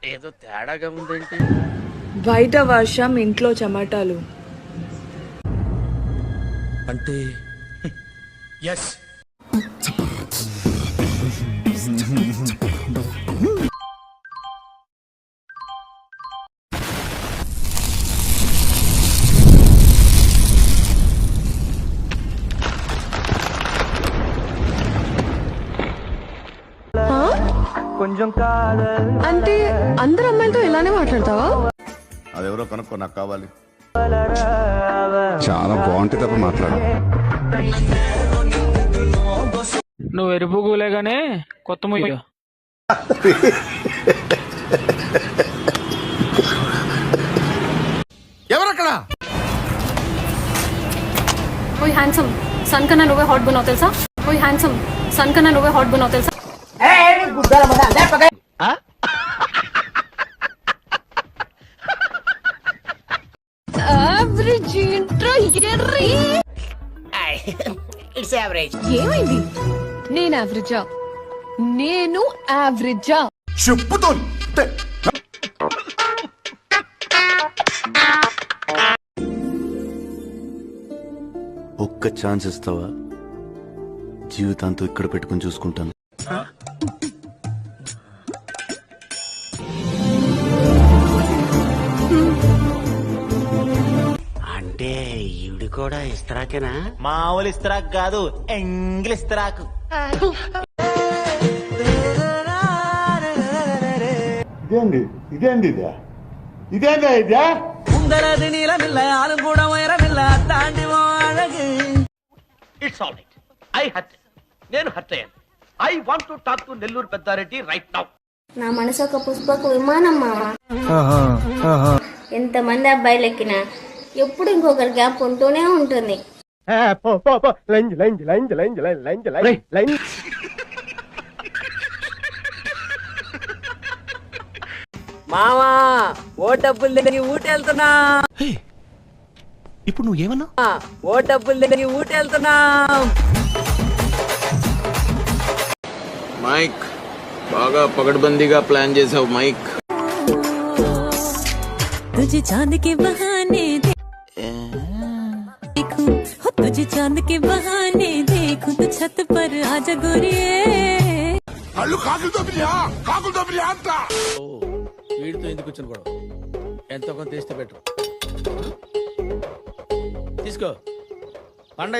ఏదో తేడాగా ఉందేంటి? బయట వర్షం, ఇంట్లో చెమటలు. అంటే ఎస్. అంటే అందరు అమ్మాయిలతో ఇలానే మాట్లాడతావా? అదెవరో కనుక్కో, నాకు కావాలి. చాలా బాగుంటుంది తప్ప మాట్లాడు. నువ్వు ఎరుపు కూలేగానే కొత్త ముయ్య. ఎవరక్కడ? ఓయ్ హ్యాండ్సమ్, సన్ కన్నా నువ్వే హాట్ बनाओ తెలుసా? ఓయ్ హ్యాండ్సమ్, సన్ కన్నా నువ్వే హాట్ बनाओ తెలుసా? Average intro err. It's average. ఏమైంది? నేను యావరేజా? నేను యావరేజా? చెప్పుతో ఒక్క ఛాన్స్ ఇస్తావా? జీవితాంతో ఇక్కడ పెట్టుకుని చూసుకుంటాను. అంటే ఈవిడ కూడా ఇస్తరాకేనా? మామూలు ఇస్తరాకు కాదు, ఎంగిల్ ఇస్తరాకు. It's all right. నేను హర్ట్ అయ్యాను. I want to talk to Nellore Peddareddy right now. నా మనసు ఒక పుష్పక విమానం మామ. ఎంతమంది అబ్బాయిలు ఎక్కినా ఎప్పుడు ఇంకొకరి గ్యాప్ ఉంటూనే ఉంటుంది. మామా ఓ డబ్బులు దగ్గర ఊటెళ్తున్నా. ఇప్పుడు నువ్వేమన్నా? ఓ డబ్బులు దగ్గర ఊటెళ్తున్నా. మైక్ బాగా పగడ్బందీగా ప్లాన్ చేసావు మైక్. तुझे चांद के बहाने देखूं, हो तुझे चांद के बहाने देखूं तो छत पर आजा गोरिये. వీడితో ఎందుకు వచ్చిన గొడవ? ఎంతో కొంత తీస్తే బెటర్. తీసుకో పండగ.